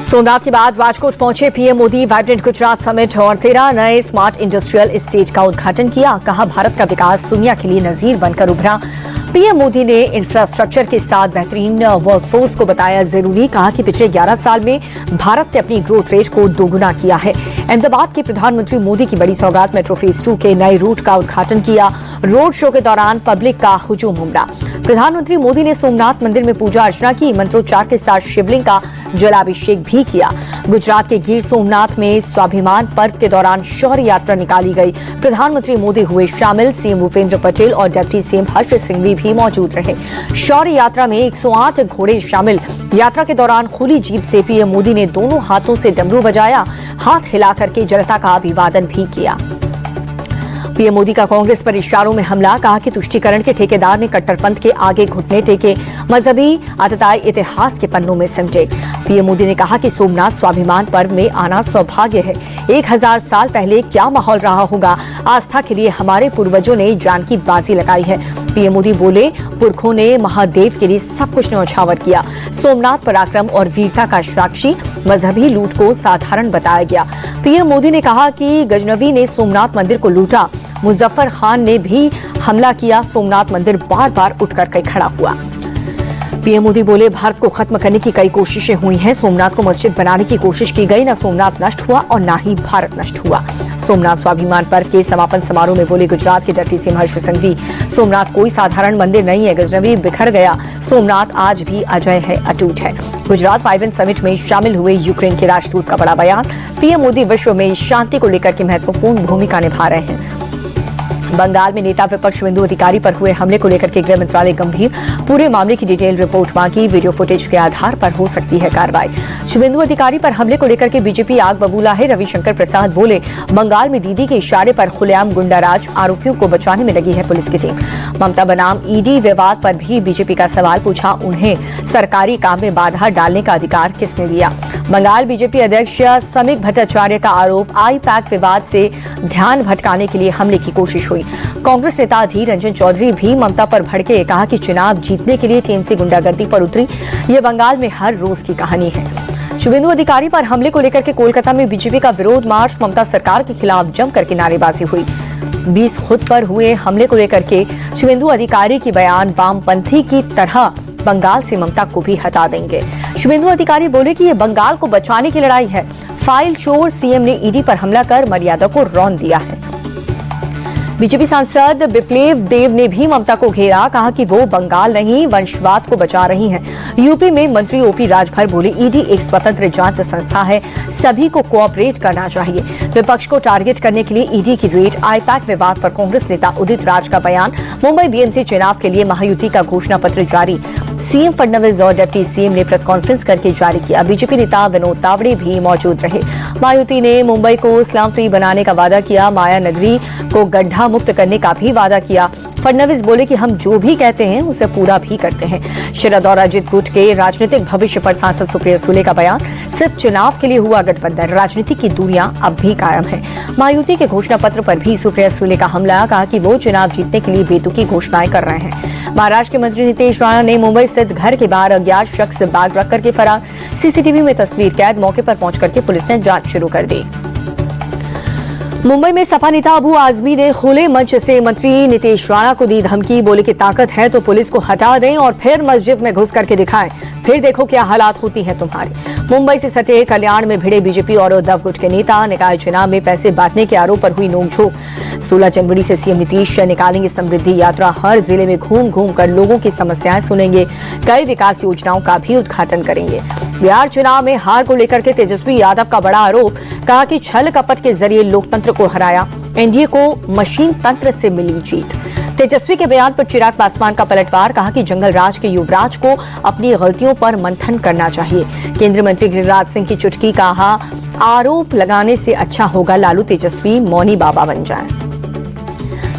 सोमनाथ के बाद राजकोट पहुंचे PM Modi. Vibrant Gujarat summit और 13 नए स्मार्ट इंडस्ट्रियल एस्टेट का उद्घाटन किया। कहा, भारत का विकास दुनिया के लिए नजीर बनकर उभरा। पीएम मोदी ने इंफ्रास्ट्रक्चर के साथ बेहतरीन वर्कफोर्स को बताया जरूरी। कहा कि पिछले 11 साल में भारत ने अपनी ग्रोथ रेट को दोगुना किया है। अहमदाबाद के प्रधानमंत्री मोदी की बड़ी सौगात मेट्रो फेज 2 के नए रूट का उद्घाटन किया। रोड शो के दौरान पब्लिक का हुजूम उमड़ा। प्रधानमंत्री मोदी ने सोमनाथ मंदिर में पूजा अर्चना की। मंत्रोच्चार के साथ शिवलिंग का जलाभिषेक भी किया। गुजरात के गिर सोमनाथ में स्वाभिमान पर्व के दौरान शौर्य यात्रा निकाली गई। प्रधानमंत्री मोदी हुए शामिल। सीएम भूपेंद्र पटेल और डिप्टी सीएम हर्ष सिंघवी भी मौजूद रहे। शौर्य यात्रा में 108 घोड़े शामिल। यात्रा के दौरान खुली जीप से पीएम मोदी ने दोनों हाथों से डमरू बजाया। हाथ हिलाकर के जनता का अभिवादन भी किया। पीएम मोदी का कांग्रेस पर इशारों में हमला। कहा कि तुष्टीकरण के ठेकेदार ने कट्टरपंथ के आगे घुटने टेके। मजहबी आतताई इतिहास के पन्नों में सिमटे। पीएम मोदी ने कहा कि सोमनाथ स्वाभिमान पर्व में आना सौभाग्य है। 1000 साल पहले क्या माहौल रहा होगा। आस्था के लिए हमारे पूर्वजों ने जान की बाजी लगाई है। पीएम मोदी बोले, पुरखों ने महादेव के लिए सब कुछ न्यौछावर किया। सोमनाथ पराक्रम और वीरता का साक्षी। मजहबी लूट को साधारण बताया गया। पीएम मोदी ने कहा कि गजनवी ने सोमनाथ मंदिर को लूटा। मुजफ्फर खान ने भी हमला किया। सोमनाथ मंदिर बार बार उठकर के खड़ा हुआ। पीएम मोदी बोले, भारत को खत्म करने की कई कोशिशें हुई हैं। सोमनाथ को मस्जिद बनाने की कोशिश की गई। न सोमनाथ नष्ट हुआ और न ही भारत नष्ट हुआ। सोमनाथ स्वाभिमान पर्व के समापन समारोह में बोले गुजरात के डिप्टी सीएम हर्ष सिंघवी, सोमनाथ कोई साधारण मंदिर नहीं है। गजनवी बिखर गया, सोमनाथ आज भी अजय है, अटूट है। गुजरात वाइब्रेंट समिट में शामिल हुए यूक्रेन के राजदूत का बड़ा बयान। पीएम मोदी विश्व में शांति को लेकर के महत्वपूर्ण भूमिका निभा रहे हैं। बंगाल में नेता विपक्ष शुभेंदु अधिकारी पर हुए हमले को लेकर के गृह मंत्रालय गंभीर। पूरे मामले की डिटेल रिपोर्ट मांगी। वीडियो फुटेज के आधार पर हो सकती है कार्रवाई। शुभेंदु अधिकारी पर हमले को लेकर के बीजेपी आग बबूला है। रविशंकर प्रसाद बोले, बंगाल में दीदी के इशारे पर खुलेआम गुंडाराज। आरोपियों को बचाने में लगी है पुलिस की टीम। ममता बनाम ईडी विवाद पर भी बीजेपी का सवाल पूछा। उन्हें सरकारी काम में बाधा डालने का अधिकार किसने दिया। बंगाल बीजेपी अध्यक्ष समीक भट्टाचार्य का आरोप, आई पैक विवाद से ध्यान भटकाने के लिए हमले की कोशिश हुई। कांग्रेस नेता अधीर रंजन चौधरी भी ममता पर भड़के। कहा कि चुनाव जीतने के लिए टीएमसी गुंडागर्दी पर उतरी। ये बंगाल में हर रोज की कहानी है। शुभेंदु अधिकारी पर हमले को लेकर के कोलकाता में बीजेपी का विरोध मार्च। ममता सरकार के खिलाफ जमकर के नारेबाजी हुई। 20 खुद पर हुए हमले को लेकर के शुभेंदु अधिकारी की बयान, वामपंथी की तरह बंगाल से ममता को भी हटा देंगे। शुभेंदु अधिकारी बोले कि ये बंगाल को बचाने की लड़ाई है। फाइल चोर सीएम ने ईडी पर हमला कर मर्यादा को रौंद दिया है। बीजेपी सांसद विप्लव देव ने भी ममता को घेरा। कहा कि वो बंगाल नहीं, वंशवाद को बचा रही हैं। यूपी में मंत्री ओपी राजभर बोले, ईडी एक स्वतंत्र जांच संस्था है, सभी को कोऑपरेट करना चाहिए। विपक्ष को टारगेट करने के लिए ईडी की रेड। आईपैक विवाद पर कांग्रेस नेता उदित राज का बयान। मुंबई बीएमसी चुनाव के लिए महायुति का घोषणा पत्र जारी। सीएम फडणवीस और डिप्टी सीएम ने प्रेस कॉन्फ्रेंस करके जारी किया। बीजेपी नेता विनोद तावड़े भी मौजूद रहे। महायुति ने मुंबई को स्लम फ्री बनाने का वादा किया। माया नगरी को गड्ढा मुक्त करने का भी वादा किया। फडणवीस बोले कि हम जो भी कहते हैं उसे पूरा भी करते हैं। शरद और अजित गुट के राजनीतिक भविष्य पर सांसद सुप्रिया सुले का बयान। सिर्फ चुनाव के लिए हुआ गठबंधन, राजनीति की दूरियां अब भी कायम है। महायुति के घोषणा पत्र पर भी सुप्रिया सुले का हमला। कहा कि वो चुनाव जीतने के लिए बेतुकी घोषणाएं कर रहे हैं। महाराष्ट्र के मंत्री नीतीश राणा ने मुंबई स्थित घर के बाहर अज्ञात शख्स बैग रख करके फरार। सीसीटीवी में तस्वीर कैद। मौके पर पहुंच करके पुलिस ने जांच शुरू कर दी। मुंबई में सपा नेता अबू आजमी ने खुले मंच से मंत्री नीतीश राणा को दी धमकी। बोले कि ताकत है तो पुलिस को हटा दें और फिर मस्जिद में घुस करके दिखाएं, फिर देखो क्या हालात होती हैं तुम्हारी। मुंबई से सटे कल्याण में भिड़े बीजेपी और उद्धव गुट के नेता। निकाय चुनाव में पैसे बांटने के आरोप पर हुई नोकझोंक। 16 जनवरी से सीएम नीतीश निकालेंगे समृद्धि यात्रा। हर जिले में घूम घूम कर लोगों की समस्याएं सुनेंगे। कई विकास योजनाओं का भी उद्घाटन करेंगे। बिहार चुनाव में हार को लेकर के तेजस्वी यादव का बड़ा आरोप। कहा कि छल कपट के जरिए लोकतंत्र को हराया। एनडीए को मशीन तंत्र से मिली जीत। तेजस्वी के बयान पर चिराग पासवान का पलटवार। कहा कि जंगल राज के युवराज को अपनी गलतियों पर मंथन करना चाहिए। केंद्रीय मंत्री गिरिराज सिंह की चुटकी। कहा, आरोप लगाने से अच्छा होगा लालू तेजस्वी मौनी बाबा बन जाएं।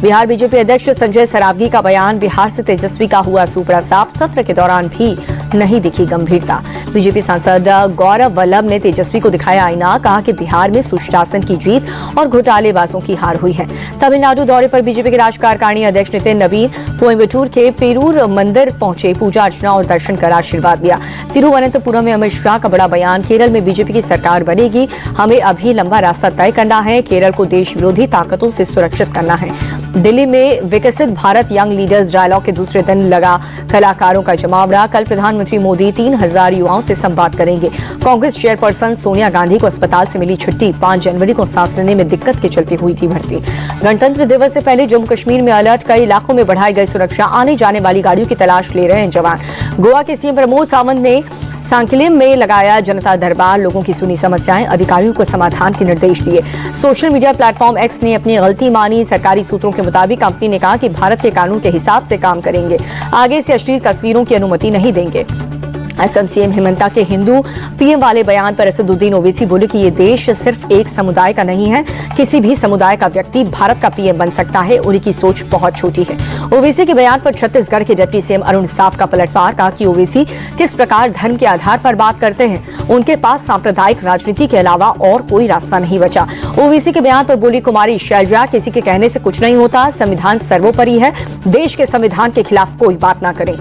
बिहार बीजेपी अध्यक्ष संजय सरावगी का बयान। बिहार से तेजस्वी का हुआ सुपड़ा साफ। सत्र के दौरान भी नहीं दिखी गंभीरता। बीजेपी सांसद गौरव वल्लभ ने तेजस्वी को दिखाया आईना, कहा कि बिहार में सुशासन की जीत और घोटालेबाजों की हार हुई है। तमिलनाडु दौरे पर बीजेपी के कार्यकारिणी अध्यक्ष नितिन नवीन कोयम्बटूर के पेरूर मंदिर पहुंचे, पूजा अर्चना और दर्शन कर आशीर्वाद दिया। तिरुवनंतपुरम में अमित शाह का बड़ा बयान, केरल में बीजेपी की सरकार बनेगी, हमें अभी लंबा रास्ता तय करना है, केरल को देश विरोधी ताकतों से सुरक्षित करना है। दिल्ली में विकसित भारत यंग लीडर्स डायलॉग के दूसरे दिन लगा कलाकारों का जमावड़ा। कल प्रधानमंत्री मोदी 3000 युवाओं से संवाद करेंगे। कांग्रेस चेयरपर्सन सोनिया गांधी को अस्पताल से मिली छुट्टी, 5 जनवरी को सांस लेने में दिक्कत के चलते हुई थी भर्ती। गणतंत्र दिवस से पहले जम्मू कश्मीर में अलर्ट, कई इलाकों में बढ़ाई गई सुरक्षा, आने जाने वाली गाड़ियों की तलाश ले रहे हैं जवान। गोवा के सीएम प्रमोद सावंत ने सांकिलिम में लगाया जनता दरबार, लोगों की सुनी समस्याएं, अधिकारियों को समाधान के निर्देश दिए। सोशल मीडिया प्लेटफॉर्म एक्स ने अपनी गलती मानी, सरकारी सूत्रों के मुताबिक कंपनी ने कहा कि भारत के कानून के हिसाब से काम करेंगे, आगे से अश्लील तस्वीरों की अनुमति नहीं देंगे। असम सीएम हेमंता के हिंदू पीएम वाले बयान पर असदुद्दीन ओवैसी बोले कि ये देश सिर्फ एक समुदाय का नहीं है, किसी भी समुदाय का व्यक्ति भारत का पीएम बन सकता है, उनकी सोच बहुत छोटी है। ओवैसी के बयान पर छत्तीसगढ़ के डिप्टी सीएम अरुण साफ का पलटवार, कहा कि ओवैसी किस प्रकार धर्म के आधार पर बात करते हैं, उनके पास सांप्रदायिक राजनीति के अलावा और कोई रास्ता नहीं बचा। ओवैसी के बयान पर बोली कुमारी शैलजा, किसी के कहने से कुछ नहीं होता, संविधान सर्वोपरि है, देश के संविधान के खिलाफ कोई बात ना करें।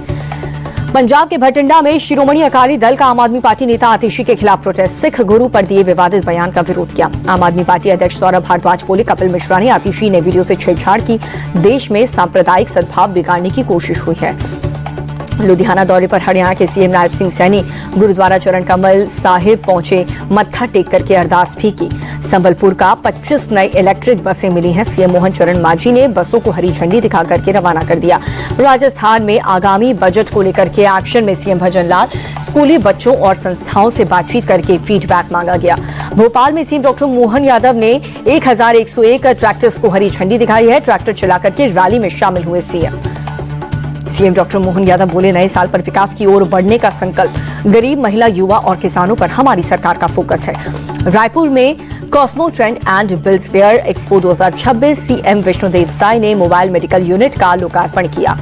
पंजाब के भटिंडा में शिरोमणि अकाली दल का आम आदमी पार्टी नेता आतिशी के खिलाफ प्रोटेस्ट, सिख गुरु पर दिए विवादित बयान का विरोध किया। आम आदमी पार्टी अध्यक्ष सौरभ भारद्वाज बोले, कपिल मिश्रा ने आतिशी ने वीडियो से छेड़छाड़ की, देश में सांप्रदायिक सद्भाव बिगाड़ने की कोशिश हुई है। लुधियाना दौरे पर हरियाणा के सीएम नायब सिंह सैनी गुरुद्वारा चरण कमल साहिब पहुंचे, मत्था टेक करके अरदास भी की। संबलपुर का 25 नई इलेक्ट्रिक बसें मिली हैं। सीएम मोहन चरण मांझी ने बसों को हरी झंडी दिखा करके रवाना कर दिया। राजस्थान में आगामी बजट को लेकर के एक्शन में सीएम भजन लाल, स्कूली बच्चों और संस्थाओं से बातचीत करके फीडबैक मांगा गया। भोपाल में सीएम डॉक्टर मोहन यादव ने 1101 ट्रैक्टर्स को हरी झंडी दिखाई है। ट्रैक्टर चला करके रैली में शामिल हुए सीएम डॉक्टर मोहन यादव बोले, नए साल पर विकास की ओर बढ़ने का संकल्प, गरीब, महिला, युवा और किसानों पर हमारी सरकार का फोकस है। रायपुर में cosmo trend and build fair expo 2026, CM Vishnudeo Sai ने मोबाइल मेडिकल यूनिट का लोकार्पण किया।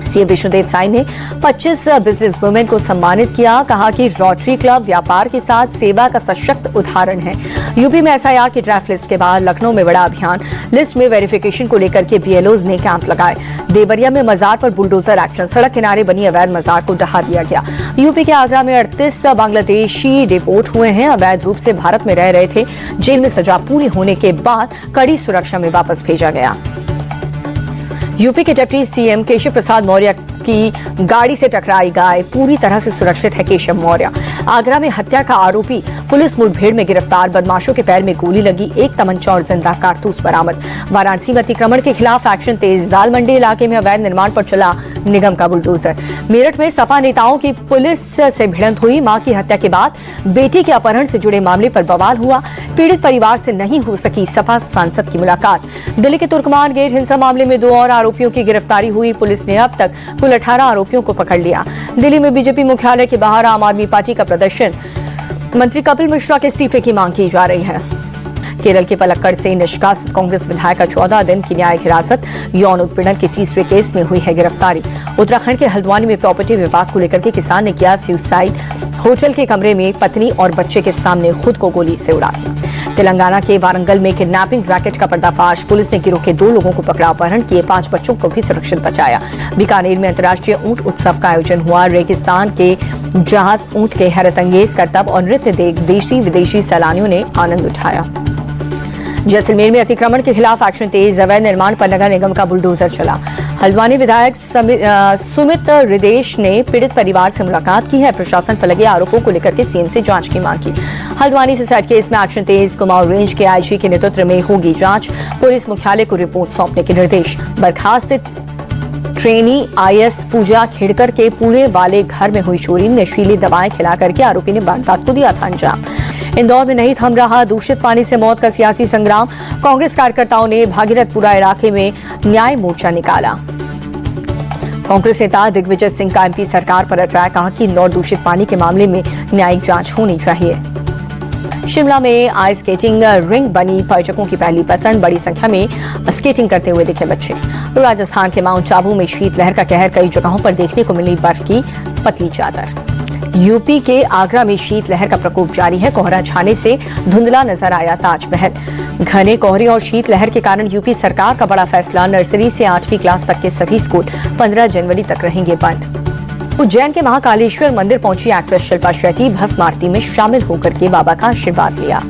सीएम विष्णुदेव साय ने 25 बिजनेस वुमेन को सम्मानित किया, कहा कि रोटरी क्लब व्यापार के साथ सेवा का सशक्त उदाहरण है। यूपी में एसआईआर की ड्राफ्ट लिस्ट के बाद लखनऊ में बड़ा अभियान, लिस्ट में वेरिफिकेशन को लेकर के बीएलओज ने कैंप लगाए। देवरिया में मजार पर बुलडोजर एक्शन, सड़क किनारे बनी अवैध मजार को ढहा दिया गया। यूपी के आगरा में 38 बांग्लादेशी डिपोर्ट हुए हैं, अवैध रूप से भारत में रह रहे थे, जेल में सजा पूरी होने के बाद कड़ी सुरक्षा में वापस भेजा गया। यूपी के डिप्टी सीएम केशव प्रसाद मौर्य की गाड़ी से टकराई गाय, पूरी तरह से सुरक्षित है केशव मौर्य। आगरा में हत्या का आरोपी पुलिस मुठभेड़ में गिरफ्तार, बदमाशों के पैर में गोली लगी, एक तमंचा और जिंदा कारतूस बरामद। वाराणसी में अतिक्रमण के खिलाफ एक्शन तेज, दाल मंडी इलाके में अवैध निर्माण पर चला निगम का बुलडोजर। मेरठ में सपा नेताओं की पुलिस से भिड़ंत हुई, मां की हत्या के बाद बेटी के अपहरण से जुड़े मामले पर बवाल हुआ, पीड़ित परिवार से नहीं हो सकी सपा सांसद की मुलाकात। दिल्ली के तुर्कमान गेट हिंसा मामले में 2 और आरोपियों की गिरफ्तारी हुई, पुलिस ने अब तक कुल 18 आरोपियों को पकड़ लिया। दिल्ली में बीजेपी मुख्यालय के बाहर आम आदमी पार्टी का प्रदर्शन, मंत्री कपिल मिश्रा के इस्तीफे की मांग की जा रही है। केरल के पलक्कड़ से निष्कासित कांग्रेस विधायक का 14 दिन की न्यायिक हिरासत, यौन उत्पीड़न के तीसरे केस में हुई है गिरफ्तारी। उत्तराखंड के हल्द्वानी में प्रॉपर्टी विवाद को लेकर के किसान ने किया सुसाइड, होटल के कमरे में पत्नी और बच्चे के सामने खुद को गोली से उड़ा दी। तेलंगाना के वारंगल में किडनैपिंग रैकेट का पर्दाफाश, पुलिस ने गिरोह के 2 लोगों को पकड़ा, अपहरण किए, 5 बच्चों को भी सुरक्षित बचाया। बीकानेर में अंतर्राष्ट्रीय ऊंट उत्सव का आयोजन हुआ, रेगिस्तान के जहाज ऊंट के हैरतअंगेज करतब और नृत्य देख देशी विदेशी सैलानियों ने आनंद उठाया। जैसलमेर में अतिक्रमण के खिलाफ एक्शन तेज, अवैध निर्माण पर नगर निगम का बुलडोजर चला। हल्द्वानी विधायक सुमित हृदेश ने पीड़ित परिवार से मुलाकात की है, प्रशासन पर लगे आरोपों को लेकर के सीएम से जांच की मांग की। हल्द्वानी सुसाइड केस में एक्शन तेज, कुमाऊं रेंज के आईजी के नेतृत्व में होगी जांच, पुलिस मुख्यालय को रिपोर्ट सौंपने के निर्देश। बर्खास्त ट्रेनी आईएएस पूजा खेड़कर के पुणे वाले घर में हुई चोरी, नशीली दवाएं खिला करके आरोपी ने वारदात को दिया था अंजाम। इंदौर में नहीं थम रहा दूषित पानी से मौत का सियासी संग्राम, कांग्रेस कार्यकर्ताओं ने भागीरथपुरा इलाके में न्याय मोर्चा निकाला। कांग्रेस नेता दिग्विजय सिंह का एमपी सरकार पर अटैक, कहा कि इंदौर दूषित पानी के मामले में न्यायिक जांच होनी चाहिए। शिमला में आइस स्केटिंग रिंग बनी पर्यटकों की पहली पसंद, बड़ी संख्या में स्केटिंग करते हुए दिखे बच्चे। राजस्थान के माउंट आबू में शीतलहर का कहर, कई जगहों पर देखने को मिली बर्फ की पतली चादर। यूपी के आगरा में शीतलहर का प्रकोप जारी है। कोहरा छाने से धुंधला नजर आया ताजमहल। घने कोहरे और शीतलहर के कारण यूपी सरकार का बड़ा फैसला, नर्सरी से 8वीं क्लास तक के सभी स्कूल 15 जनवरी तक रहेंगे बंद। उज्जैन के महाकालेश्वर मंदिर पहुंची एक्ट्रेस शिल्पा शेट्टी, भस्म आरती में शामिल होकर के बाबा का आशीर्वाद लिया।